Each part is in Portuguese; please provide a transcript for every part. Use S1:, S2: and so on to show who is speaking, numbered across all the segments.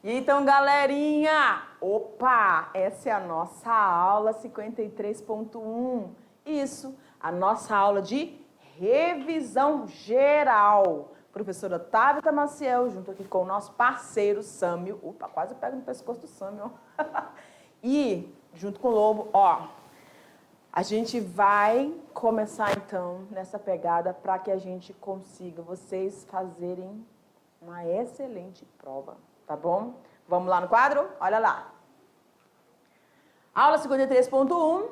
S1: Então, galerinha, opa, essa é a nossa aula 53.1. Isso, a nossa aula de revisão geral. Professora Tabita Maciel, junto aqui com o nosso parceiro Sâmio. Opa, quase eu pego no pescoço do Sâmio, ó. E, junto com o Lobo, ó, a gente vai começar, então, nessa pegada para que a gente consiga vocês fazerem uma excelente prova, tá bom? Vamos lá no quadro? Olha lá. Aula 53.1,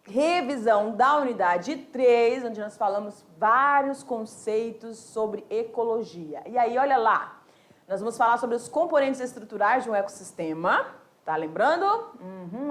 S1: revisão da unidade 3, onde nós falamos vários conceitos sobre ecologia. E aí, olha lá, nós vamos falar sobre os componentes estruturais de um ecossistema, tá lembrando?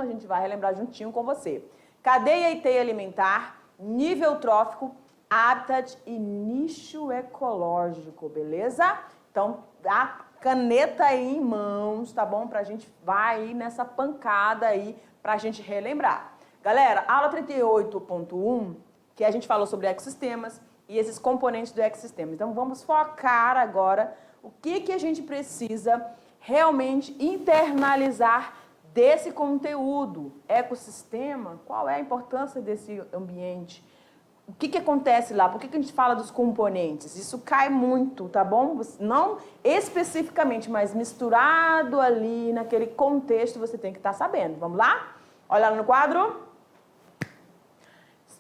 S1: A gente vai relembrar juntinho com você. Cadeia e teia alimentar, nível trófico, habitat e nicho ecológico, beleza? Então, a caneta aí em mãos, tá bom? Pra gente vai aí nessa pancada aí pra gente relembrar. Galera, aula 38.1, que a gente falou sobre ecossistemas e esses componentes do ecossistema. Então, vamos focar agora o que a gente precisa realmente internalizar desse conteúdo. Ecossistema, qual é a importância desse ambiente? O que acontece lá? Por que a gente fala dos componentes? Isso cai muito, tá bom? Não especificamente, mas misturado ali naquele contexto você tem que estar sabendo. Vamos lá? Olha lá no quadro.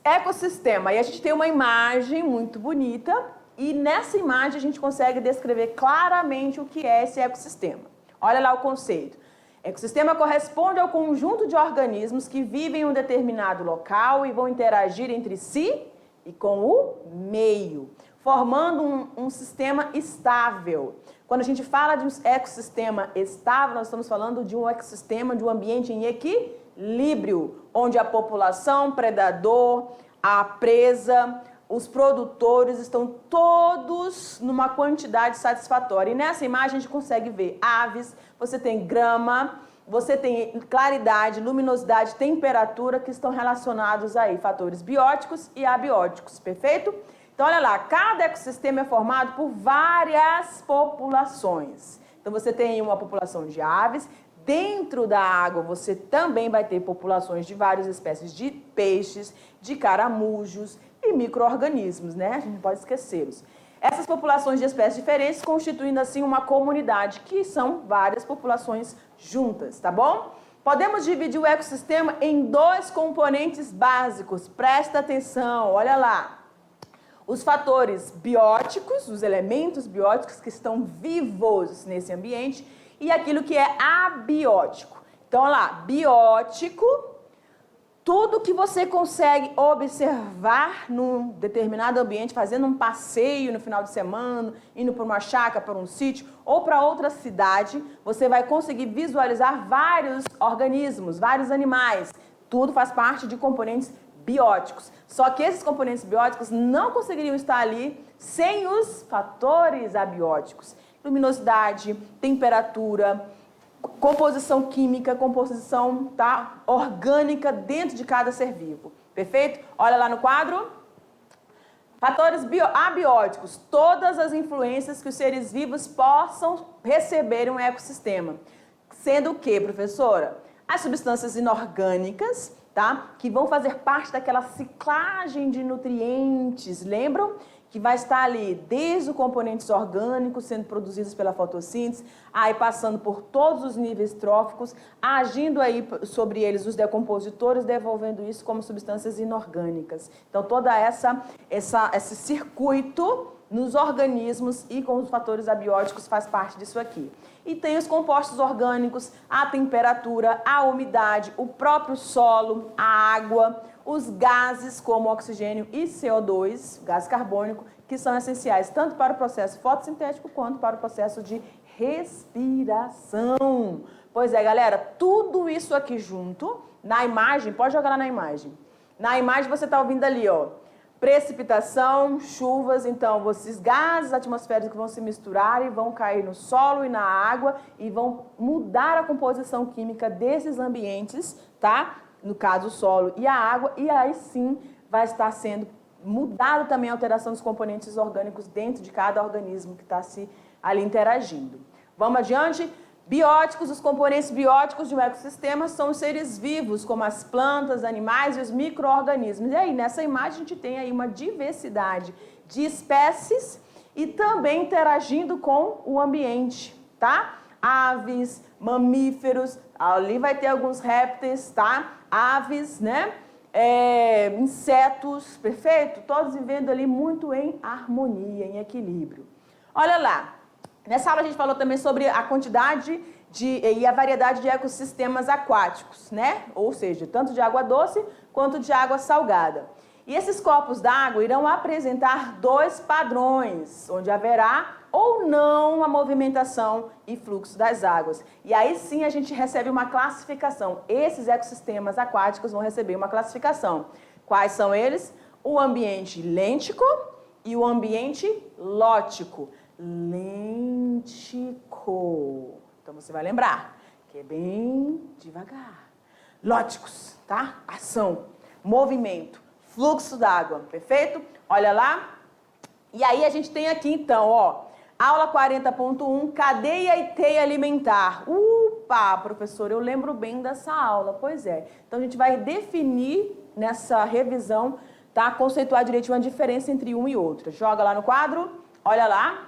S1: Ecossistema. E a gente tem uma imagem muito bonita e nessa imagem a gente consegue descrever claramente o que é esse ecossistema. Olha lá o conceito. Ecossistema corresponde ao conjunto de organismos que vivem em um determinado local e vão interagir entre si e com o meio, formando um sistema estável. Quando a gente fala de um ecossistema estável, nós estamos falando de um ecossistema, de um ambiente em equilíbrio, onde a população, predador, a presa, os produtores estão todos numa quantidade satisfatória. E nessa imagem a gente consegue ver aves, você tem grama, você tem claridade, luminosidade, temperatura, que estão relacionados aí, fatores bióticos e abióticos, perfeito? Então, olha lá, cada ecossistema é formado por várias populações. Então, você tem uma população de aves, dentro da água você também vai ter populações de várias espécies de peixes, de caramujos e micro-organismos, né? A gente não pode esquecê-los. Essas populações de espécies diferentes constituindo assim uma comunidade, que são várias populações juntas, tá bom? Podemos dividir o ecossistema em dois componentes básicos, presta atenção, olha lá. Os fatores bióticos, os elementos bióticos que estão vivos nesse ambiente e aquilo que é abiótico. Então, olha lá, biótico, tudo que você consegue observar num determinado ambiente, fazendo um passeio no final de semana, indo para uma chácara, para um sítio ou para outra cidade, você vai conseguir visualizar vários organismos, vários animais. Tudo faz parte de componentes bióticos. Só que esses componentes bióticos não conseguiriam estar ali sem os fatores abióticos. Luminosidade, temperatura, composição química, composição orgânica dentro de cada ser vivo. Perfeito? Olha lá no quadro. Fatores abióticos, todas as influências que os seres vivos possam receber em um ecossistema. Sendo o que, professora? As substâncias inorgânicas, tá? Que vão fazer parte daquela ciclagem de nutrientes, lembram? Que vai estar ali desde os componentes orgânicos sendo produzidos pela fotossíntese, aí passando por todos os níveis tróficos, agindo aí sobre eles os decompositores, devolvendo isso como substâncias inorgânicas. Então, toda esse circuito nos organismos e com os fatores abióticos faz parte disso aqui. E tem os compostos orgânicos, a temperatura, a umidade, o próprio solo, a água, os gases como oxigênio e CO2, gás carbônico, que são essenciais tanto para o processo fotossintético quanto para o processo de respiração. Pois é, galera, tudo isso aqui junto, na imagem, pode jogar lá na imagem. Na imagem você está ouvindo ali, ó, precipitação, chuvas, então esses gases atmosféricos vão se misturar e vão cair no solo e na água e vão mudar a composição química desses ambientes, tá? No caso o solo e a água, e aí sim vai estar sendo mudado também a alteração dos componentes orgânicos dentro de cada organismo que está se ali interagindo. Vamos adiante? Bióticos, os componentes bióticos de um ecossistema são os seres vivos, como as plantas, animais e os micro-organismos. E aí, nessa imagem, a gente tem aí uma diversidade de espécies e também interagindo com o ambiente, tá? Aves, mamíferos, ali vai ter alguns répteis, tá? Aves, né? Insetos, perfeito? Todos vivendo ali muito em harmonia, em equilíbrio. Olha lá. Nessa aula a gente falou também sobre a quantidade e a variedade de ecossistemas aquáticos, né? Ou seja, tanto de água doce quanto de água salgada. E esses corpos d'água irão apresentar dois padrões, onde haverá ou não a movimentação e fluxo das águas. E aí sim a gente recebe uma classificação. Esses ecossistemas aquáticos vão receber uma classificação. Quais são eles? O ambiente lêntico e o ambiente lótico. Lêntico. Então você vai lembrar que é bem devagar. Lóticos, tá? Ação, movimento, fluxo d'água, perfeito? Olha lá. E aí a gente tem aqui então, ó, aula 40.1, cadeia e teia alimentar. Upa, professor, eu lembro bem dessa aula. Pois é. Então a gente vai definir nessa revisão, tá? Conceituar direitinho a diferença entre um e outro. Joga lá no quadro, olha lá.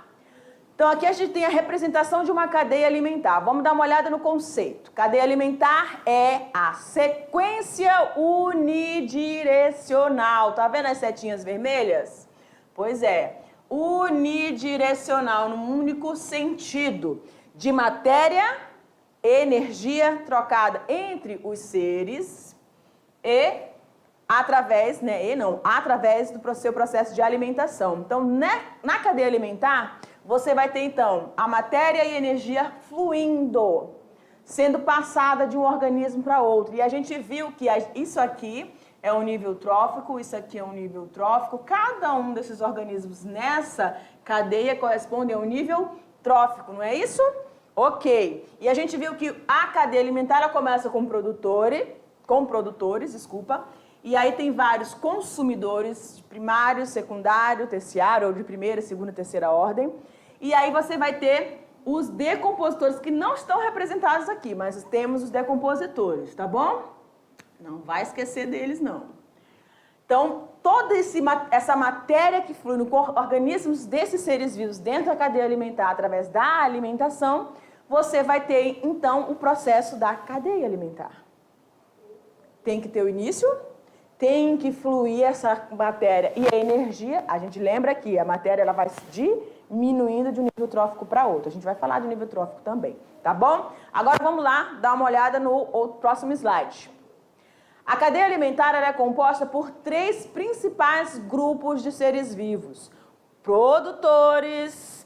S1: Então, aqui a gente tem a representação de uma cadeia alimentar. Vamos dar uma olhada no conceito. Cadeia alimentar é a sequência unidirecional. Tá vendo as setinhas vermelhas? Pois é, unidirecional, num único sentido, de matéria e energia trocada entre os seres e através do seu processo de alimentação. Então, na cadeia alimentar, você vai ter, então, a matéria e a energia fluindo, sendo passada de um organismo para outro. E a gente viu que isso aqui é um nível trófico, isso aqui é um nível trófico. Cada um desses organismos nessa cadeia corresponde a um nível trófico, não é isso? Ok. E a gente viu que a cadeia alimentar ela começa com produtores, e aí tem vários consumidores de primário, secundário, terciário, ou de primeira, segunda, terceira ordem. E aí você vai ter os decompositores, que não estão representados aqui, mas temos os decompositores, tá bom? Não vai esquecer deles, não. Então, toda essa matéria que flui no organismos desses seres vivos dentro da cadeia alimentar, através da alimentação, você vai ter, então, o processo da cadeia alimentar. Tem que ter o início, tem que fluir essa matéria e a energia. A gente lembra que a matéria ela vai diminuindo de um nível trófico para outro. A gente vai falar de nível trófico também, tá bom? Agora vamos lá dar uma olhada no próximo slide. A cadeia alimentar ela é composta por 3 principais grupos de seres vivos: produtores,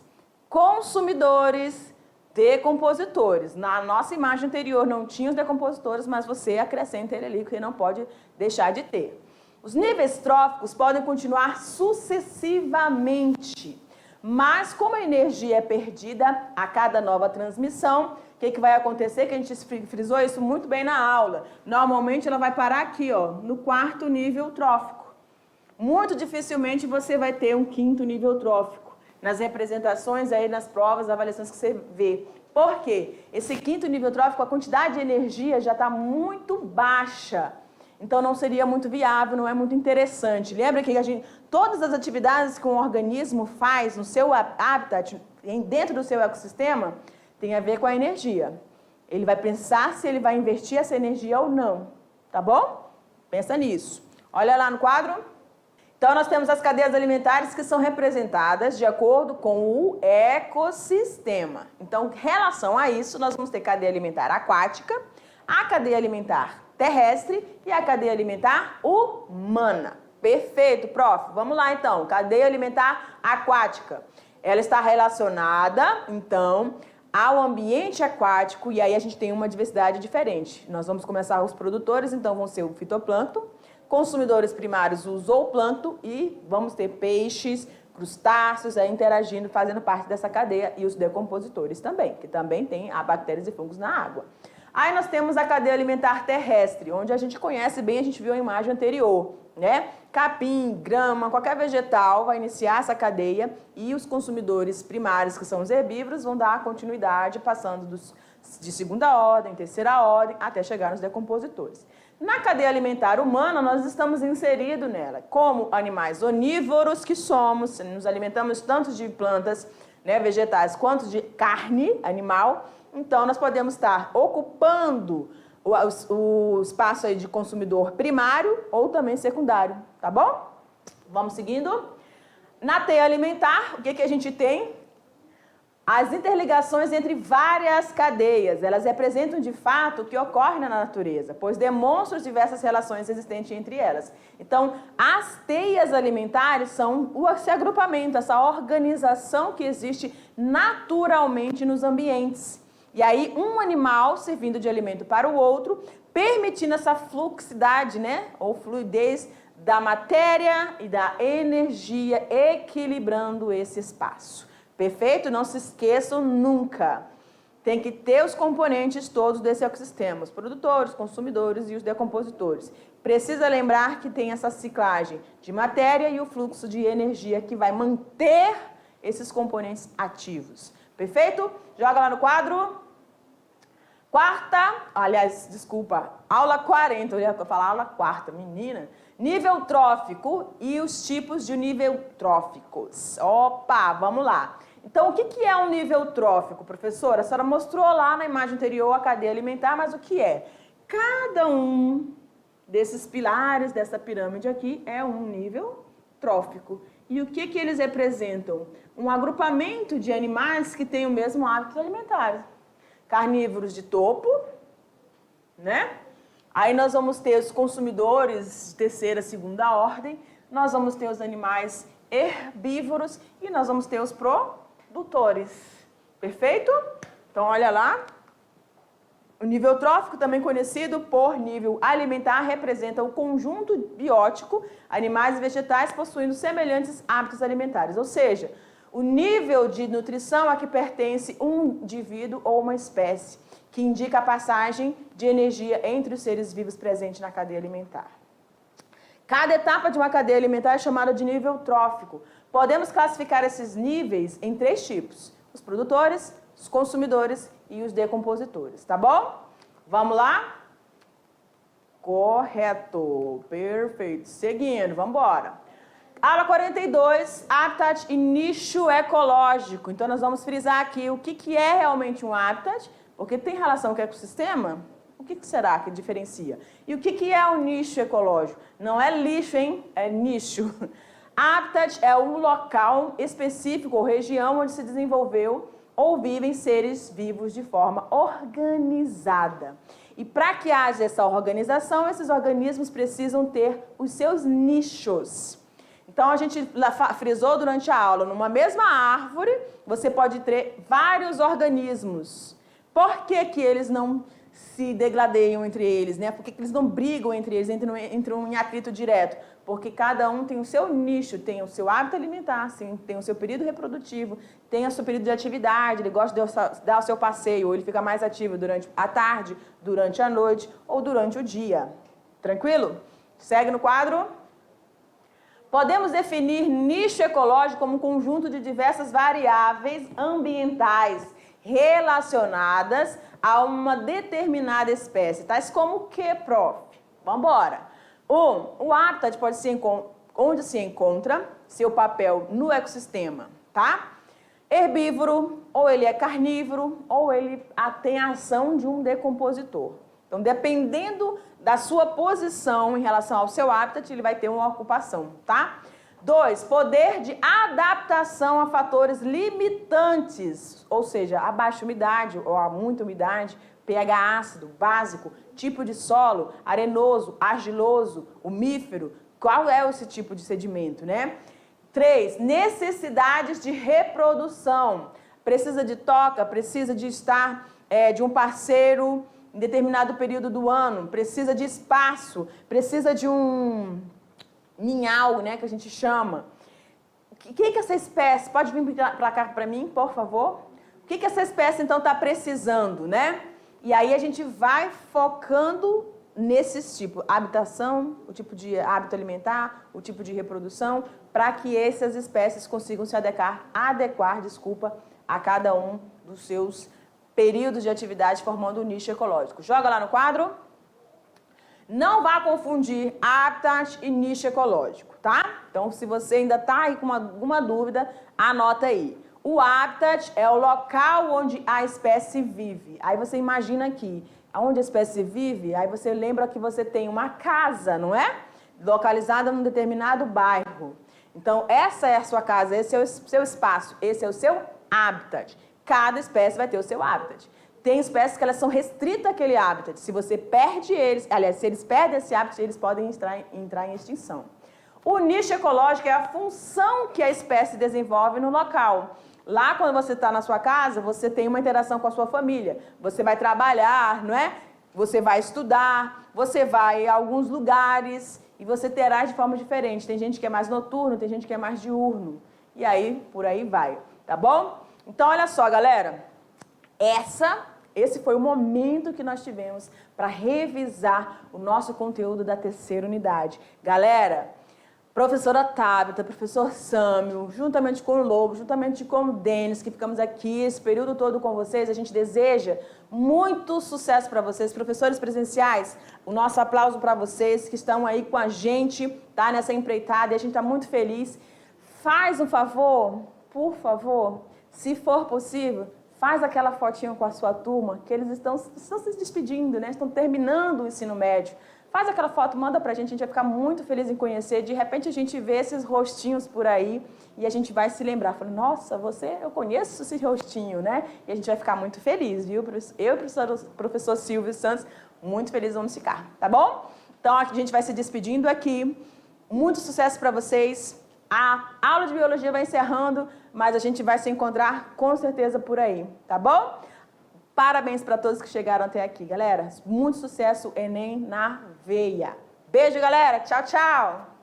S1: consumidores, decompositores. Na nossa imagem anterior não tinha os decompositores, mas você acrescenta ele ali, porque não pode deixar de ter. Os níveis tróficos podem continuar sucessivamente, mas como a energia é perdida a cada nova transmissão, o que vai acontecer? Que a gente frisou isso muito bem na aula. Normalmente ela vai parar aqui, ó, no 4º nível trófico. Muito dificilmente você vai ter um 5º nível trófico nas representações aí, nas provas, avaliações que você vê. Por quê? Esse 5º nível trófico, a quantidade de energia já está muito baixa. Então não seria muito viável, não é muito interessante. Lembra que todas as atividades que um organismo faz no seu habitat, dentro do seu ecossistema, tem a ver com a energia. Ele vai pensar se ele vai investir essa energia ou não, tá bom? Pensa nisso. Olha lá no quadro. Então nós temos as cadeias alimentares que são representadas de acordo com o ecossistema. Então, em relação a isso, nós vamos ter cadeia alimentar aquática, a cadeia alimentar terrestre e a cadeia alimentar humana. Perfeito, prof. Vamos lá então. Cadeia alimentar aquática. Ela está relacionada, então, ao ambiente aquático, e aí a gente tem uma diversidade diferente. Nós vamos começar os produtores, então vão ser o fitoplâncton, consumidores primários, o zooplâncton, e vamos ter peixes, crustáceos aí interagindo, fazendo parte dessa cadeia, e os decompositores também, que também tem bactérias e fungos na água. Aí nós temos a cadeia alimentar terrestre, onde a gente conhece bem, a gente viu a imagem anterior, né? Capim, grama, qualquer vegetal vai iniciar essa cadeia e os consumidores primários, que são os herbívoros, vão dar continuidade, passando de segunda ordem, terceira ordem, até chegar nos decompositores. Na cadeia alimentar humana, nós estamos inseridos nela, como animais onívoros que somos, nos alimentamos tanto de plantas, né, vegetais, quanto de carne animal. Então, nós podemos estar ocupando o espaço aí de consumidor primário ou também secundário, tá bom? Vamos seguindo. Na teia alimentar, o que a gente tem? As interligações entre várias cadeias, elas representam de fato o que ocorre na natureza, pois demonstram diversas relações existentes entre elas. Então, as teias alimentares são esse agrupamento, essa organização que existe naturalmente nos ambientes. E aí, um animal servindo de alimento para o outro, permitindo essa fluxibilidade, né, ou fluidez da matéria e da energia, equilibrando esse espaço. Perfeito? Não se esqueçam nunca. Tem que ter os componentes todos desse ecossistema, os produtores, os consumidores e os decompositores. Precisa lembrar que tem essa ciclagem de matéria e o fluxo de energia que vai manter esses componentes ativos. Perfeito? Joga lá no quadro. Aula 40, eu ia falar aula quarta, menina. Nível trófico e os tipos de nível tróficos. Opa, vamos lá. Então, o que é um nível trófico, professora? A senhora mostrou lá na imagem anterior a cadeia alimentar, mas o que é? Cada um desses pilares dessa pirâmide aqui é um nível trófico. E o que eles representam? Um agrupamento de animais que têm o mesmo hábito alimentar. Carnívoros de topo, né? Aí nós vamos ter os consumidores de terceira, segunda ordem, nós vamos ter os animais herbívoros e nós vamos ter os produtores. Perfeito? Então, olha lá. O nível trófico, também conhecido por nível alimentar, representa o conjunto biótico, animais e vegetais possuindo semelhantes hábitos alimentares. Ou seja, o nível de nutrição a que pertence um indivíduo ou uma espécie, que indica a passagem de energia entre os seres vivos presentes na cadeia alimentar. Cada etapa de uma cadeia alimentar é chamada de nível trófico. Podemos classificar esses níveis em 3 tipos: os produtores, os consumidores e os decompositores, tá bom? Vamos lá? Correto, perfeito. Seguindo, vamos embora. Aula 42, habitat e nicho ecológico. Então, nós vamos frisar aqui o que é realmente um habitat, porque tem relação com o ecossistema. O que será que diferencia? E o que é um nicho ecológico? Não é lixo, hein? É nicho. Habitat é um local específico ou região onde se desenvolveu ou vivem seres vivos de forma organizada. E para que haja essa organização, esses organismos precisam ter os seus nichos. Então, a gente frisou durante a aula, numa mesma árvore, você pode ter vários organismos. Por que eles não se degradeiam entre eles, né? Por que eles não brigam entre eles, entram em atrito direto? Porque cada um tem o seu nicho, tem o seu hábito alimentar, sim, tem o seu período reprodutivo, tem o seu período de atividade, ele gosta de dar o seu passeio, ou ele fica mais ativo durante a tarde, durante a noite ou durante o dia. Tranquilo? Segue no quadro. Podemos definir nicho ecológico como um conjunto de diversas variáveis ambientais relacionadas a uma determinada espécie, tais como o que, prof? Vamos embora. O habitat pode ser onde se encontra seu papel no ecossistema, tá? Herbívoro, ou ele é carnívoro, ou ele tem a ação de um decompositor. Então, dependendo da sua posição em relação ao seu habitat, ele vai ter uma ocupação, tá? 2, poder de adaptação a fatores limitantes, ou seja, a baixa umidade ou a muita umidade, pH ácido, básico, tipo de solo, arenoso, argiloso, umífero, qual é esse tipo de sedimento, né? 3, necessidades de reprodução, precisa de toca, precisa de estar de um parceiro em determinado período do ano, precisa de espaço, precisa de um ninhal, né, que a gente chama. O que essa espécie, pode vir para cá para mim, por favor? O que essa espécie, então, está precisando, né? E aí a gente vai focando nesses tipos, habitação, o tipo de hábito alimentar, o tipo de reprodução, para que essas espécies consigam se adequar a cada um dos seus períodos de atividade, formando um nicho ecológico. Joga lá no quadro. Não vá confundir habitat e nicho ecológico, tá? Então, se você ainda está aí com alguma dúvida, anota aí. O habitat é o local onde a espécie vive. Aí você imagina aqui, onde a espécie vive, aí você lembra que você tem uma casa, não é? Localizada num determinado bairro. Então, essa é a sua casa, esse é o seu espaço, esse é o seu habitat. Cada espécie vai ter o seu habitat. Tem espécies que elas são restritas àquele habitat. Se você perde eles, aliás, se eles perdem esse habitat, eles podem entrar em extinção. O nicho ecológico é a função que a espécie desenvolve no local. Lá, quando você está na sua casa, você tem uma interação com a sua família. Você vai trabalhar, não é? Você vai estudar, você vai a alguns lugares e você interage de forma diferente. Tem gente que é mais noturno, tem gente que é mais diurno. E aí, por aí vai, tá bom? Então, olha só, galera. Esse foi o momento que nós tivemos para revisar o nosso conteúdo da terceira unidade. Galera, professora Tabita, professor Sâmio, juntamente com o Lobo, juntamente com o Denis, que ficamos aqui esse período todo com vocês, a gente deseja muito sucesso para vocês. Professores presenciais, o nosso aplauso para vocês que estão aí com a gente, tá, nessa empreitada, e a gente está muito feliz. Faz um favor, por favor, se for possível, faz aquela fotinha com a sua turma, que eles estão se despedindo, né? Estão terminando o ensino médio. Faz aquela foto, manda pra gente, a gente vai ficar muito feliz em conhecer. De repente a gente vê esses rostinhos por aí e a gente vai se lembrar. Fala, nossa, eu conheço esse rostinho, né? E a gente vai ficar muito feliz, viu? Eu e o professor Silvio Santos, muito felizes vamos ficar, tá bom? Então a gente vai se despedindo aqui. Muito sucesso para vocês. A aula de biologia vai encerrando, mas a gente vai se encontrar com certeza por aí, tá bom? Parabéns para todos que chegaram até aqui, galera. Muito sucesso, Enem na veia. Beijo, galera. Tchau, tchau.